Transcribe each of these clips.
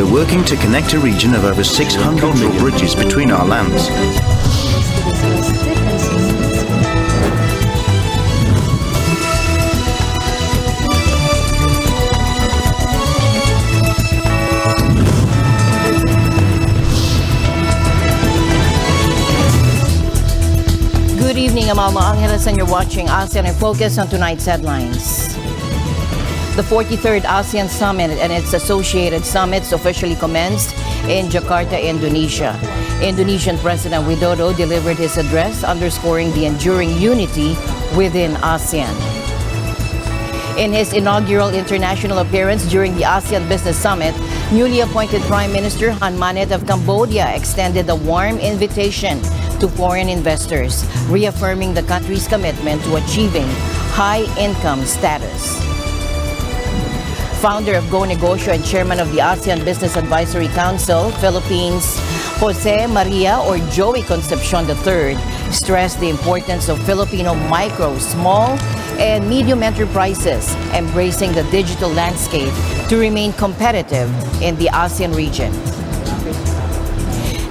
we're working to connect a region of over 600 cultural bridges between our lands. Good evening, I'm Alma Angeles, and you're watching ASEAN in Focus on tonight's headlines. The 43rd ASEAN Summit and its associated summits officially commenced in Jakarta, Indonesia. Indonesian President Widodo delivered his address, underscoring the enduring unity within ASEAN. In his inaugural international appearance during the ASEAN Business Summit, newly appointed Prime Minister Han Manet of Cambodia extended a warm invitation to foreign investors, reaffirming the country's commitment to achieving high-income status. Founder of Go Negosyo and Chairman of the ASEAN Business Advisory Council, Philippines, Jose Maria or Joey Concepcion III, stressed the importance of Filipino micro, small, and medium enterprises embracing the digital landscape to remain competitive in the ASEAN region.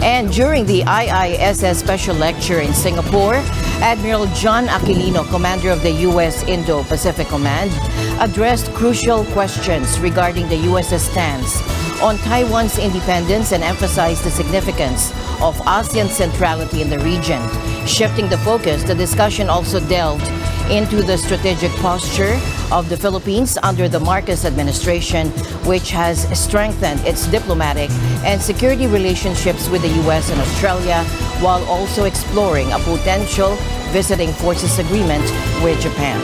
And during the IISS Special Lecture in Singapore, Admiral John Aquilino, commander of the U.S. Indo-Pacific Command, addressed crucial questions regarding the U.S.'s stance on Taiwan's independence and emphasized the significance of ASEAN centrality in the region. Shifting the focus, the discussion also delved into the strategic posture of the Philippines under the Marcos administration, which has strengthened its diplomatic and security relationships with the U.S. and Australia, while also exploring a potential visiting forces agreement with Japan.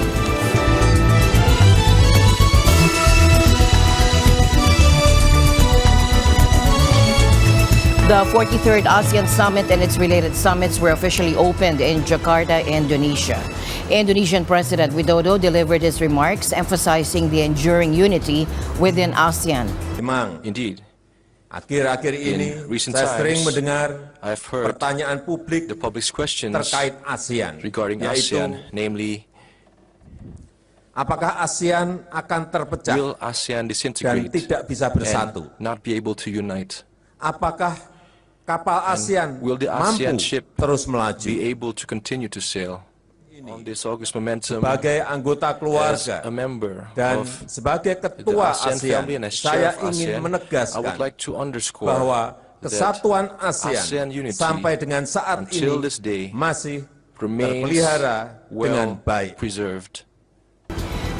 The 43rd ASEAN Summit and its related summits were officially opened in Jakarta, Indonesia. Indonesian President Widodo delivered his remarks, emphasizing the enduring unity within ASEAN. Indeed. Akhir-akhir ini saya sering mendengar pertanyaan publik the public's questions terkait ASEAN, regarding yaitu ASEAN, namely, apakah ASEAN akan terpecah will ASEAN dan disintegrate tidak bisa bersatu? and not be able to unite? Apakah kapal ASEAN Will the ASEAN mampu ship terus melaju? be able to continue to sail on this August momentum? Sebagai anggota As keluarga a member dan of sebagai the ketua ASEAN ASEAN, family and as saya chair of ingin ASEAN, I would menegaskan like to underscore bahwa that kesatuan ASEAN ASEAN unity sampai dengan saat until ini this day masih remains terpelihara dengan well baik. preserved.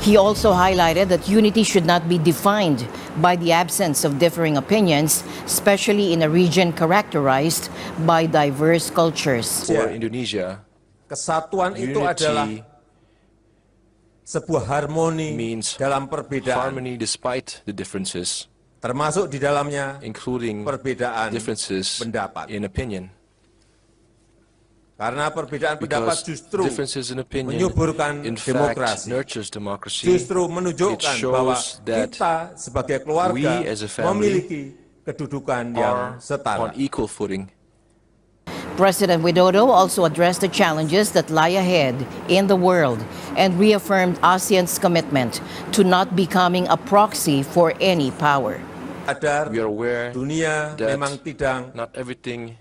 He also highlighted that unity should not be defined by the absence of differing opinions, especially in a region characterized by diverse cultures. For Indonesia, Kesatuan itu adalah unity sebuah harmoni means dalam perbedaan, harmony despite the differences, termasuk di dalamnya including perbedaan differences pendapat. in opinion. Karena perbedaan pendapat Because justru differences in opinion, menyuburkan in fact, demokrasi, nurtures democracy. justru It menunjukkan shows bahwa that kita sebagai keluarga we as a family memiliki kedudukan yang are setara. on equal footing. President Widodo also addressed the challenges that lie ahead in the world and reaffirmed ASEAN's commitment to not becoming a proxy for any power. We are aware Dunia that memang not everything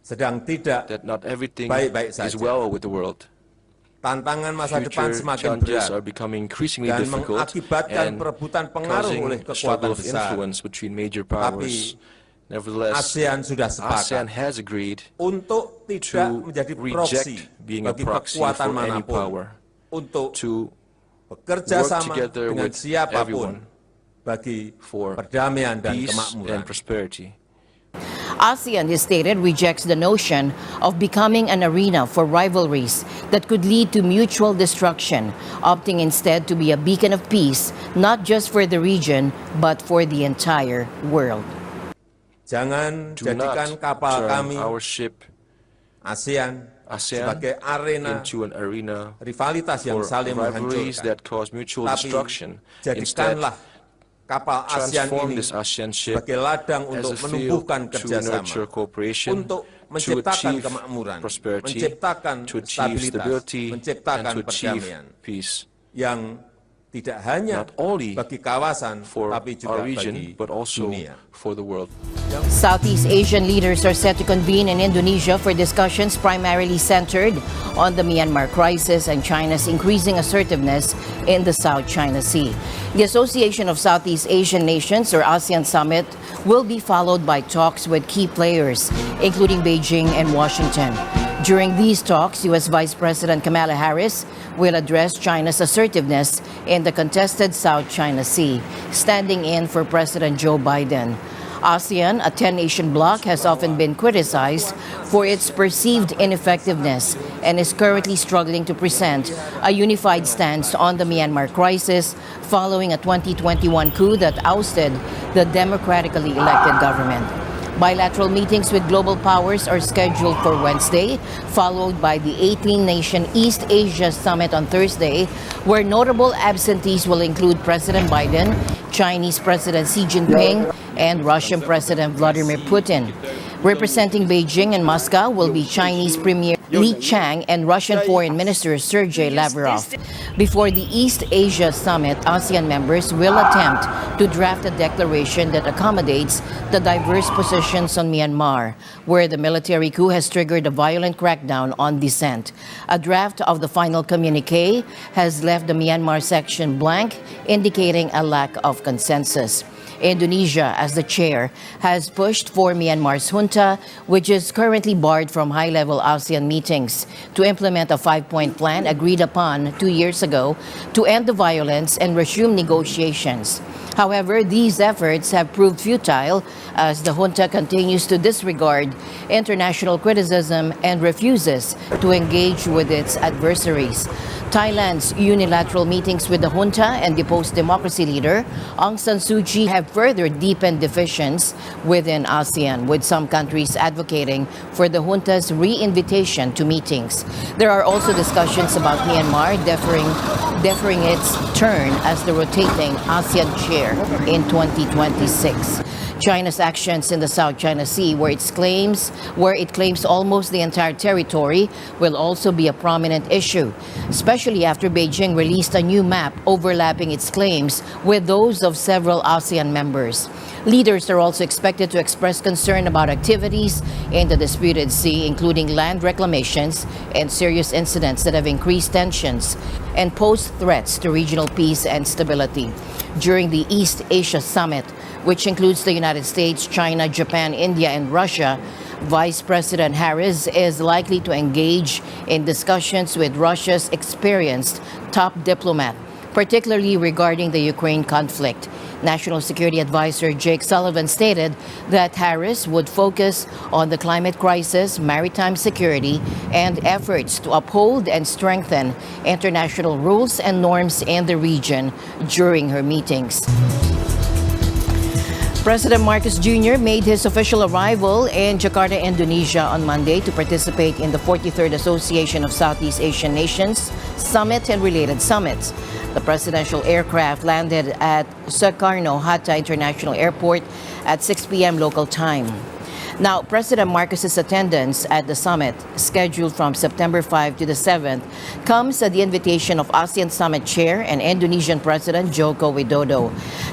sedang tidak that not everything baik-baik is saja. well with the world. Tantangan masa depan Future semakin challenges berat are becoming increasingly dan difficult mengakibatkan and perebutan pengaruh causing oleh a kekuatan struggle of besar. influence between major powers. Nevertheless, ASEAN sudah ASEAN sepakat has agreed untuk tidak to menjadi proksi reject being a bagi proxy kekuatan for any manapun, power, untuk to bekerja work sama together dengan with siapapun everyone bagi for perdamaian dan peace kemakmuran. and prosperity. ASEAN, he stated, rejects the notion of becoming an arena for rivalries that could lead to mutual destruction, opting instead to be a beacon of peace, not just for the region, but for the entire world. Jangan Do jadikan not kapal turn kami our ship ASEAN sebagai arena into an arena rivalitas yang for saling rivalries menghancurkan. that cause mutual Tapi destruction. Instead, jadikanlah kapal ASEAN transform ini this ASEAN ship sebagai ladang as untuk a field menumbuhkan to kerjasama, nurture cooperation, untuk to menciptakan achieve kemakmuran, prosperity, menciptakan to achieve stabilitas, stability, menciptakan and to achieve perdamaian peace. yang tidak hanya not only bagi kawasan, for tapi juga our region, bagi but also dunia. for the world. Southeast Asian leaders are set to convene in Indonesia for discussions primarily centered on the Myanmar crisis and China's increasing assertiveness in the South China Sea. The Association of Southeast Asian Nations, or ASEAN Summit, will be followed by talks with key players, including Beijing and Washington. During these talks, U.S. Vice President Kamala Harris will address China's assertiveness in the contested South China Sea, standing in for President Joe Biden. ASEAN, a 10-nation bloc, has often been criticized for its perceived ineffectiveness and is currently struggling to present a unified stance on the Myanmar crisis following a 2021 coup that ousted the democratically elected government. Bilateral meetings with global powers are scheduled for Wednesday, followed by the 18-nation East Asia Summit on Thursday, where notable absentees will include President Biden, Chinese President Xi Jinping, and Russian President Vladimir Putin. Representing Beijing and Moscow will be Chinese Premier Li Qiang and Russian Foreign Minister Sergei Lavrov. Before the East Asia Summit, ASEAN members will attempt to draft a declaration that accommodates the diverse positions on Myanmar, where the military coup has triggered a violent crackdown on dissent. A draft of the final communique has left the Myanmar section blank, indicating a lack of consensus. Indonesia, as the chair, has pushed for Myanmar's junta, which is currently barred from high-level ASEAN meetings, to implement a 5-point plan agreed upon 2 years ago to end the violence and resume negotiations. However, these efforts have proved futile as the junta continues to disregard international criticism and refuses to engage with its adversaries. Thailand's unilateral meetings with the junta and deposed democracy leader Aung San Suu Kyi have further deepened divisions within ASEAN, with some countries advocating for the junta's re-invitation to meetings. There are also discussions about Myanmar deferring its turn as the rotating ASEAN chair in 2026. China's actions in the South China Sea, where it claims almost the entire territory, will also be a prominent issue, especially after Beijing released a new map overlapping its claims with those of several ASEAN members. Leaders are also expected to express concern about activities in the disputed sea, including land reclamations and serious incidents that have increased tensions and pose threats to regional peace and stability. During the East Asia Summit, which includes the United States, China, Japan, India, and Russia, Vice President Harris is likely to engage in discussions with Russia's experienced top diplomat, particularly regarding the Ukraine conflict. National Security Advisor Jake Sullivan stated that Harris would focus on the climate crisis, maritime security, and efforts to uphold and strengthen international rules and norms in the region during her meetings. President Marcos Jr. made his official arrival in Jakarta, Indonesia on Monday to participate in the 43rd Association of Southeast Asian Nations Summit and related summits. The presidential aircraft landed at Soekarno-Hatta International Airport at 6 p.m. local time. Now, President Marcos's attendance at the summit, scheduled from September 5 to the 7th, comes at the invitation of ASEAN Summit Chair and Indonesian President Joko Widodo.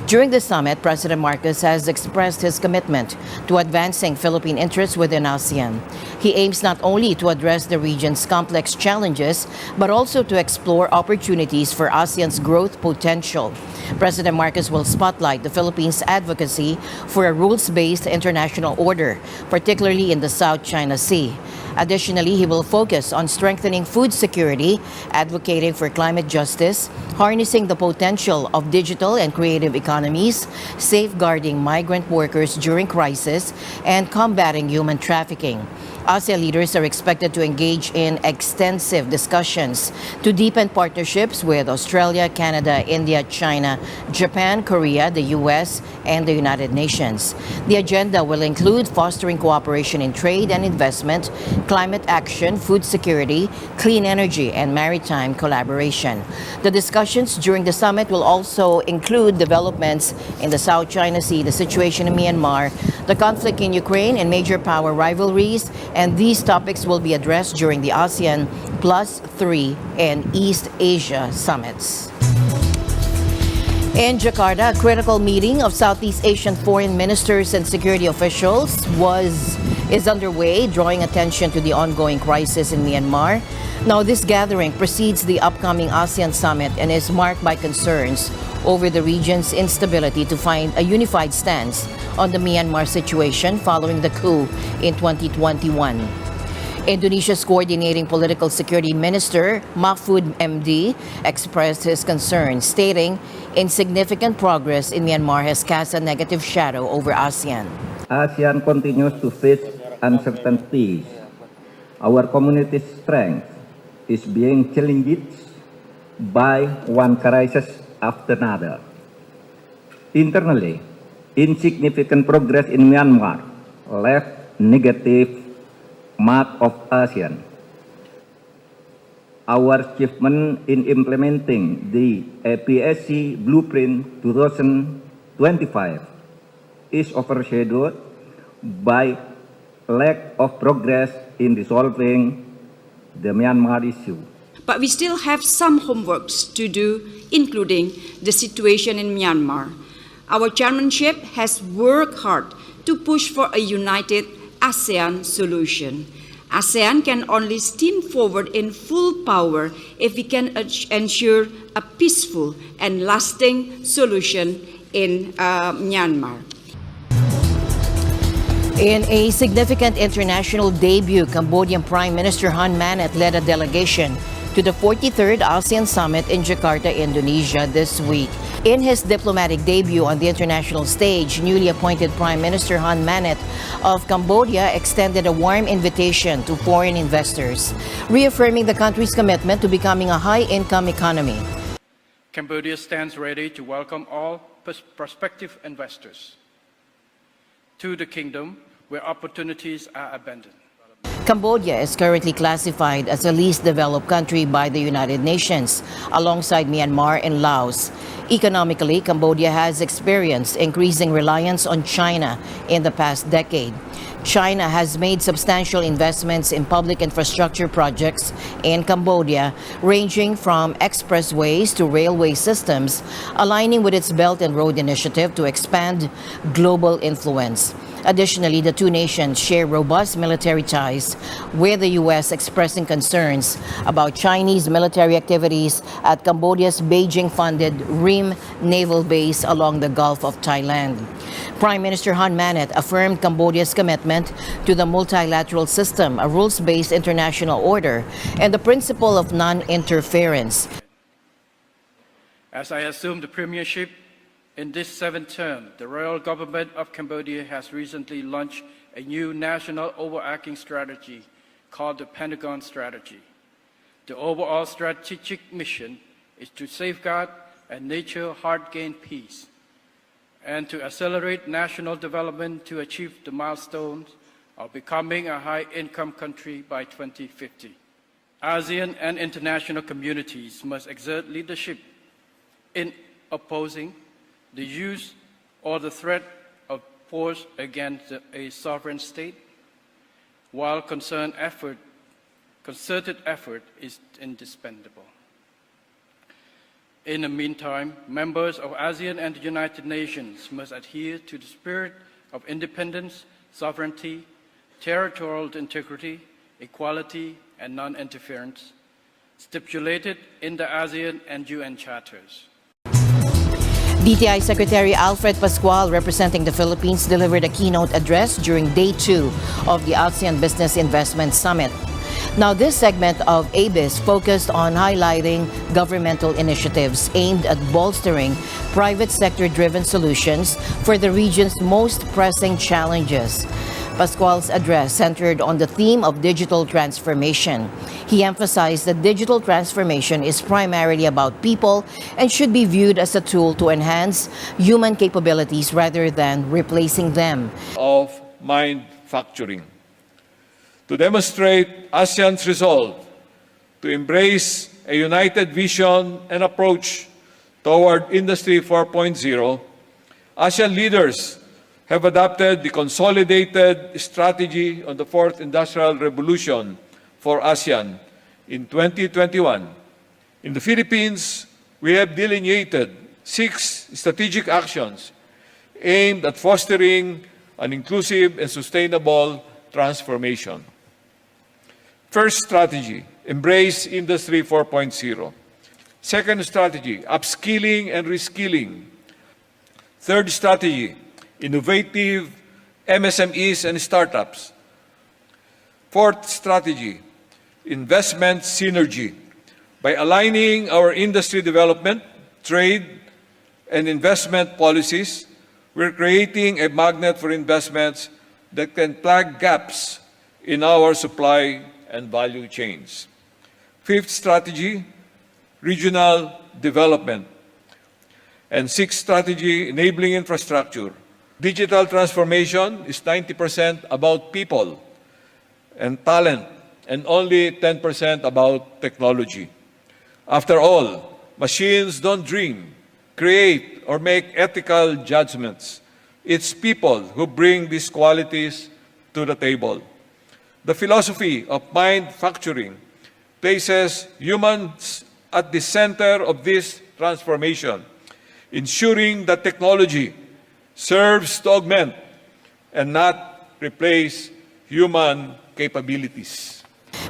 During the summit, President Marcos has expressed his commitment to advancing Philippine interests within ASEAN. He aims not only to address the region's complex challenges, but also to explore opportunities for ASEAN's growth potential. President Marcos will spotlight the Philippines' advocacy for a rules-based international order, particularly in the South China Sea. Additionally, he will focus on strengthening food security, advocating for climate justice, harnessing the potential of digital and creative economies, safeguarding migrant workers during crisis, and combating human trafficking. ASEAN leaders are expected to engage in extensive discussions to deepen partnerships with Australia, Canada, India, China, Japan, Korea, the U.S., and the United Nations. The agenda will include fostering cooperation in trade and investment, climate action, food security, clean energy, and maritime collaboration. The discussions during the summit will also include developments in the South China Sea, the situation in Myanmar, the conflict in Ukraine, and major power rivalries, and these topics will be addressed during the ASEAN +3 and East Asia summits. In Jakarta, a critical meeting of Southeast Asian foreign ministers and security officials is underway, drawing attention to the ongoing crisis in Myanmar. Now, this gathering precedes the upcoming ASEAN summit and is marked by concerns over the region's instability to find a unified stance on the Myanmar situation following the coup in 2021. Indonesia's coordinating political security minister, Mahfud MD, expressed his concerns, stating insignificant progress in Myanmar has cast a negative shadow over ASEAN. ASEAN continues to face uncertainties. Our community's strength is being challenged by one crisis after another. Internally, insignificant progress in Myanmar left negative mark of ASEAN. Our achievement in implementing the APSC Blueprint 2025 is overshadowed by lack of progress in resolving the Myanmar issue. But we still have some homeworks to do, including the situation in Myanmar. Our chairmanship has worked hard to push for a united ASEAN solution. ASEAN can only steam forward in full power if we can ensure a peaceful and lasting solution in Myanmar. In a significant international debut, Cambodian Prime Minister Hun Manet led a delegation to the 43rd ASEAN Summit in Jakarta, Indonesia this week. In his diplomatic debut on the international stage, newly appointed Prime Minister Hun Manet of Cambodia extended a warm invitation to foreign investors, reaffirming the country's commitment to becoming a high-income economy. Cambodia stands ready to welcome all prospective investors to the kingdom where opportunities are abundant. Cambodia is currently classified as a least developed country by the United Nations, alongside Myanmar and Laos. Economically, Cambodia has experienced increasing reliance on China in the past decade. China has made substantial investments in public infrastructure projects in Cambodia, ranging from expressways to railway systems, aligning with its Belt and Road Initiative to expand global influence. Additionally, the two nations share robust military ties, with the U.S. expressing concerns about Chinese military activities at Cambodia's Beijing-funded Ream naval base along the Gulf of Thailand. Prime Minister Hun Manet affirmed Cambodia's commitment to the multilateral system, a rules-based international order, and the principle of non-interference. As I assume the premiership in this seventh term, the royal government of Cambodia has recently launched a new national overarching strategy called the Pentagon Strategy. The overall strategic mission is to safeguard and nurture hard-gained peace and to accelerate national development to achieve the milestones of becoming a high-income country by 2050. ASEAN and international communities must exert leadership in opposing the use or the threat of force against a sovereign state, while concerted effort is indispensable. In the meantime, members of ASEAN and the United Nations must adhere to the spirit of independence, sovereignty, territorial integrity, equality, and non-interference, stipulated in the ASEAN and UN charters. DTI Secretary Alfred Pascual, representing the Philippines, delivered a keynote address during Day 2 of the ASEAN Business Investment Summit. Now, this segment of ABIS focused on highlighting governmental initiatives aimed at bolstering private sector-driven solutions for the region's most pressing challenges. Pascual's address centered on the theme of digital transformation. He emphasized that digital transformation is primarily about people and should be viewed as a tool to enhance human capabilities rather than replacing them. Of manufacturing, to demonstrate ASEAN's resolve to embrace a united vision and approach toward Industry 4.0, ASEAN leaders have adopted the consolidated strategy on the Fourth Industrial Revolution for ASEAN in 2021. In the Philippines, we have delineated 6 strategic actions aimed at fostering an inclusive and sustainable transformation. First strategy, embrace Industry 4.0. Second strategy, upskilling and reskilling. Third strategy, innovative MSMEs and startups. Fourth strategy, investment synergy. By aligning our industry development, trade, and investment policies, we're creating a magnet for investments that can plug gaps in our supply and value chains. Fifth strategy, regional development. And sixth strategy, enabling infrastructure. Digital transformation is 90% about people and talent, and only 10% about technology. After all, machines don't dream, create, or make ethical judgments. It's people who bring these qualities to the table. The philosophy of manufacturing places humans at the center of this transformation, ensuring that technology serves to augment and not replace human capabilities.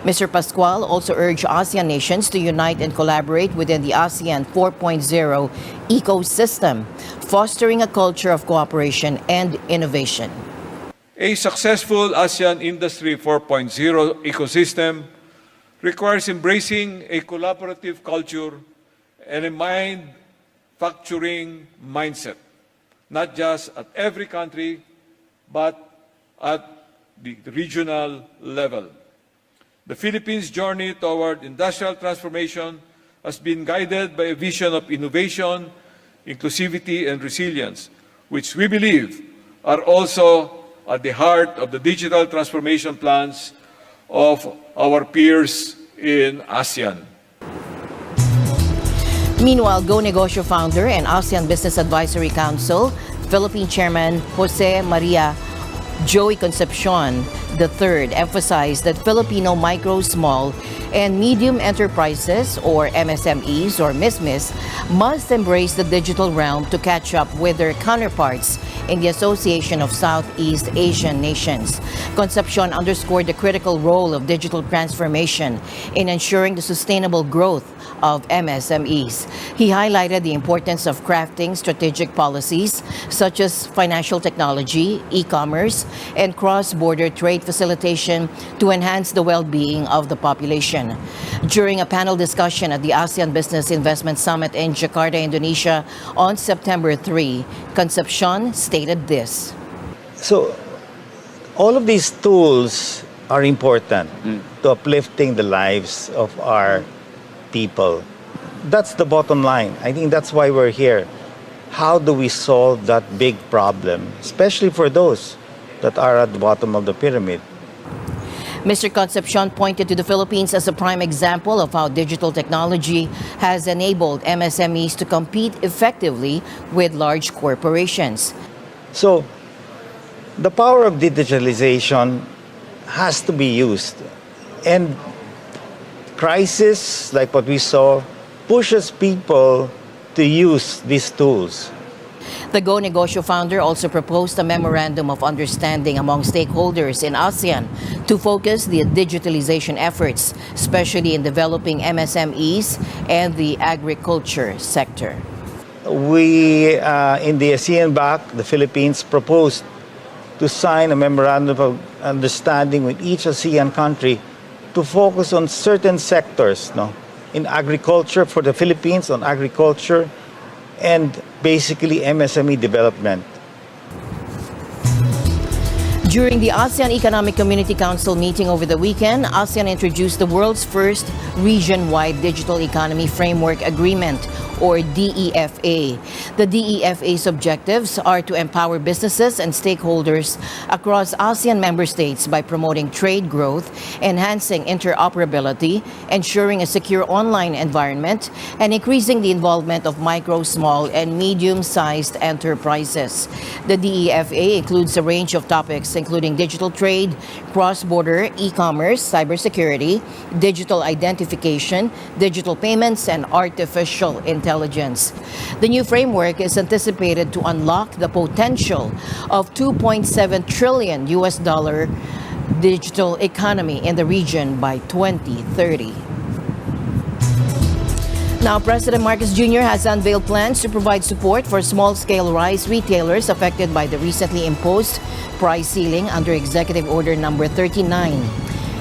Mr. Pascual also urged ASEAN nations to unite and collaborate within the ASEAN 4.0 ecosystem, fostering a culture of cooperation and innovation. A successful ASEAN Industry 4.0 ecosystem requires embracing a collaborative culture and a manufacturing mindset, not just at every country, but at the regional level. The Philippines' journey toward industrial transformation has been guided by a vision of innovation, inclusivity, and resilience, which we believe are also at the heart of the digital transformation plans of our peers in ASEAN. Meanwhile, Go Negosyo founder and ASEAN Business Advisory Council, Philippine Chairman Jose Maria Joey Concepcion III emphasized that Filipino micro, small, and medium enterprises, or MSMEs or MISMIS, must embrace the digital realm to catch up with their counterparts in the Association of Southeast Asian Nations. Concepcion underscored the critical role of digital transformation in ensuring the sustainable growth of MSMEs. He highlighted the importance of crafting strategic policies such as financial technology, e-commerce, and cross-border trade facilitation to enhance the well-being of the population. During a panel discussion at the ASEAN Business Investment Summit in Jakarta, Indonesia on September 3, Concepcion stated this. So, all of these tools are important to uplifting the lives of our people. That's the bottom line. I think that's why we're here. How do we solve that big problem, especially for those that are at the bottom of the pyramid? Mr. Concepcion pointed to the Philippines as a prime example of how digital technology has enabled MSMEs to compete effectively with large corporations. So, the power of digitalization has to be used. And crisis, like what we saw, pushes people to use these tools. The Go Negosyo founder also proposed a memorandum of understanding among stakeholders in ASEAN to focus the digitalization efforts, especially in developing MSMEs and the agriculture sector. We, in the ASEAN BAC, the Philippines, proposed to sign a memorandum of understanding with each ASEAN country to focus on certain sectors, in agriculture for the Philippines, on agriculture, and basically MSME development. During the ASEAN Economic Community Council meeting over the weekend, ASEAN introduced the world's first region-wide digital economy framework agreement, or DEFA. The DEFA's objectives are to empower businesses and stakeholders across ASEAN member states by promoting trade growth, enhancing interoperability, ensuring a secure online environment, and increasing the involvement of micro, small, and medium-sized enterprises. The DEFA includes a range of topics including digital trade, cross-border e-commerce, cybersecurity, digital identification, digital payments, and artificial intelligence. intelligence. The new framework is anticipated to unlock the potential of $2.7 trillion digital economy in the region by 2030. Now, President Marcos Jr. has unveiled plans to provide support for small-scale rice retailers affected by the recently imposed price ceiling under Executive Order number 39.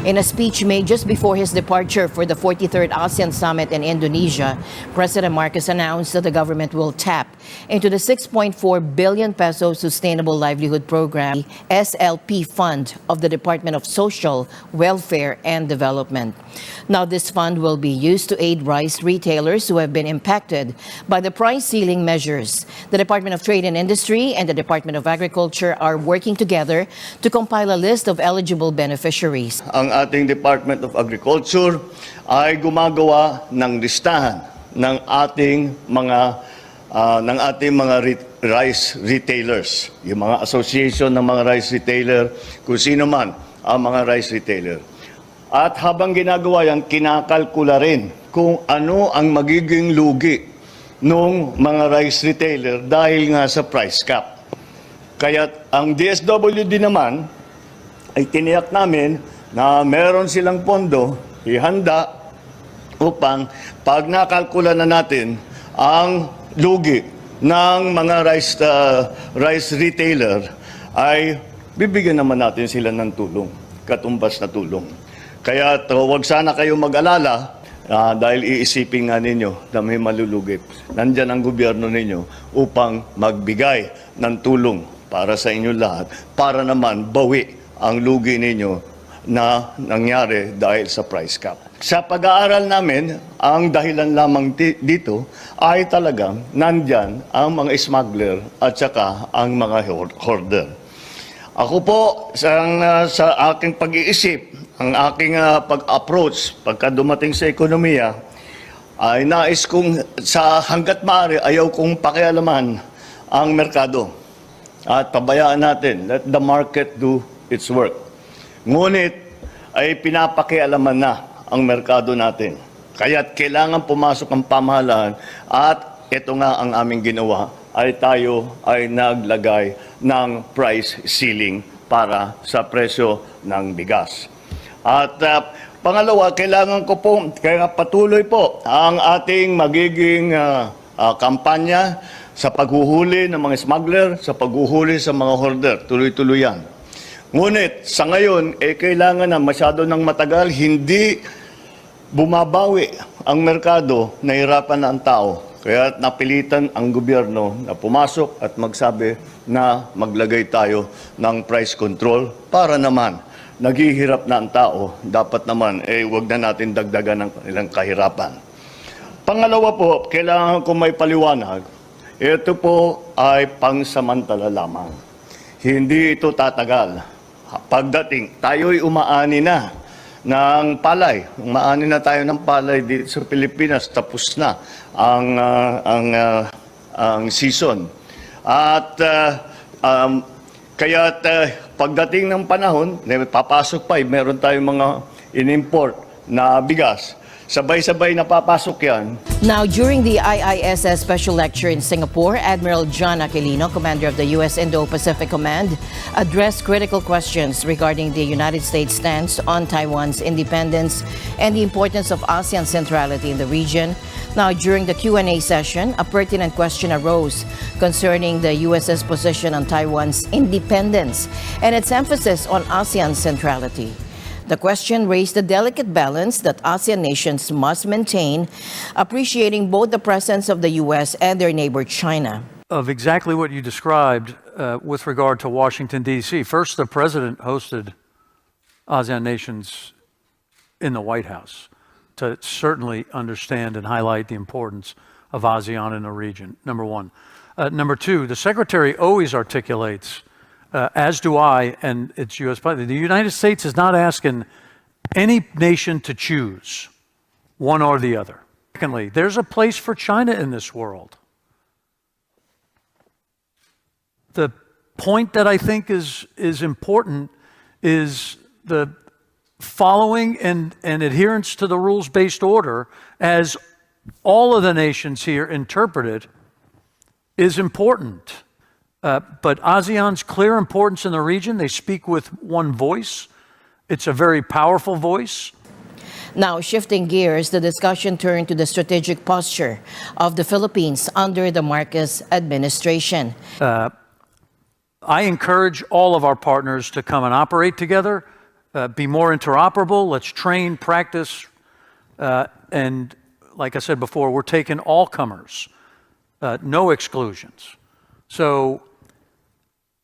In a speech made just before his departure for the 43rd ASEAN Summit in Indonesia, President Marcos announced that the government will tap into the 6.4 billion peso Sustainable Livelihood Program, SLP fund of the Department of Social, Welfare and Development. Now, this fund will be used to aid rice retailers who have been impacted by the price ceiling measures. The Department of Trade and Industry and the Department of Agriculture are working together to compile a list of eligible beneficiaries. Ang ating Department of Agriculture ay gumagawa ng listahan ng ating mga rice retailers, yung mga association ng mga rice retailer, kung sino man ang mga rice retailer. At habang ginagawa yan, kinakalkula rin kung ano ang magiging lugi ng mga rice retailer dahil nga sa price cap. Kaya ang DSWD naman ay tiniyak namin na meron silang pondo ihanda upang pag nakalkula na natin ang lugi ng mga rice retailer ay bibigyan naman natin sila ng tulong, katumbas na tulong. Kaya huwag sana kayo mag-alala dahil iisipin nga ninyo na may malulugip. Nandyan ang gobyerno ninyo upang magbigay ng tulong para sa inyo lahat, para naman bawi ang lugi ninyo na nangyari dahil sa price cap. Sa pag-aaral namin, ang dahilan lamang dito ay talagang nandyan ang mga smuggler at saka ang mga hoarder. Ako po, sa aking pag-iisip, ang aking pag-approach pagka dumating sa ekonomiya, ay nais kong sa hanggat maaari ayaw kong pakialaman ang merkado. At pabayaan natin, let the market do its work. Ngunit ay pinapakialaman na ang merkado natin. Kaya't kailangan pumasok ang pamahalaan at ito nga ang aming ginawa ay tayo ay naglagay ng price ceiling para sa presyo ng bigas. At pangalawa, kailangan ko po, kaya patuloy po ang ating magiging kampanya sa paghuhuli ng mga smuggler, sa paghuhuli sa mga hoarder. Tuloy-tuloy yan. Ngunit sa ngayon, kailangan na masyado ng matagal, hindi bumabawi ang merkado, nahirapan na ang tao. Kaya napilitan ang gobyerno na pumasok at magsabi na maglagay tayo ng price control para naman naghihirap na ang tao. Dapat naman, wag na natin dagdagan ng ilang kahirapan. Pangalawa po, kailangan ko may paliwanag. Ito po ay pangsamantala lamang. Hindi ito tatagal. Pagdating, tayo'y umaani na ng palay. Umaani na tayo ng palay dito sa Pilipinas. Tapos na ang season. At kaya't pagdating ng panahon, papasok pa, meron tayong mga in-import na bigas. Sabay-sabay napapasok yan. Now, during the IISS Special Lecture in Singapore, Admiral John Aquilino, commander of the U.S. Indo-Pacific Command, addressed critical questions regarding the United States stance on Taiwan's independence and the importance of ASEAN centrality in the region. Now, during the Q&A session, a pertinent question arose concerning the U.S.'s position on Taiwan's independence and its emphasis on ASEAN centrality. The question raised the delicate balance that ASEAN nations must maintain, appreciating both the presence of the U.S. and their neighbor China. Of exactly what you described with regard to Washington, D.C. First, the president hosted ASEAN nations in the White House to certainly understand and highlight the importance of ASEAN in the region, number one. Number two, the secretary always articulates, as do I, and it's U.S. policy. The United States is not asking any nation to choose one or the other. Secondly, there's a place for China in this world. The point that I think is important is the following and adherence to the rules-based order as all of the nations here interpret it is important. But ASEAN's clear importance in the region, they speak with one voice. It's a very powerful voice. Now, shifting gears, the discussion turned to the strategic posture of the Philippines under the Marcos administration. I encourage all of our partners to come and operate together, be more interoperable. Let's train, practice, and like I said before, we're taking all comers, no exclusions. So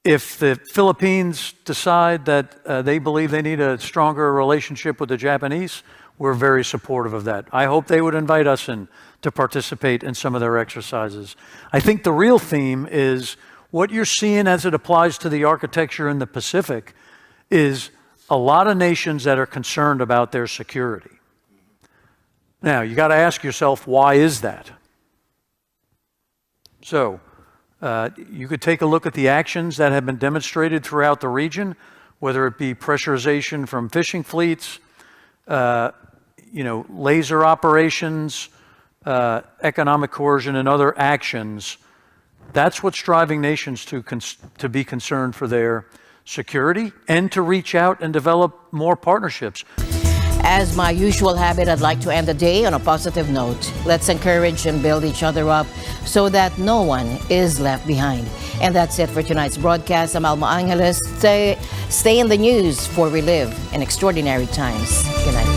if the Philippines decide that they believe they need a stronger relationship with the Japanese, we're very supportive of that. I hope they would invite us in to participate in some of their exercises. I think the real theme is what you're seeing as it applies to the architecture in the Pacific is a lot of nations that are concerned about their security. Now, you got to ask yourself, why is that? So, you could take a look at the actions that have been demonstrated throughout the region, whether it be pressurization from fishing fleets, laser operations, economic coercion, and other actions. That's what's driving nations to be concerned for their security and to reach out and develop more partnerships. As my usual habit, I'd like to end the day on a positive note. Let's encourage and build each other up so that no one is left behind. And that's it for tonight's broadcast. I'm Alma Angeles. Stay in the news, for we live in extraordinary times. Good night.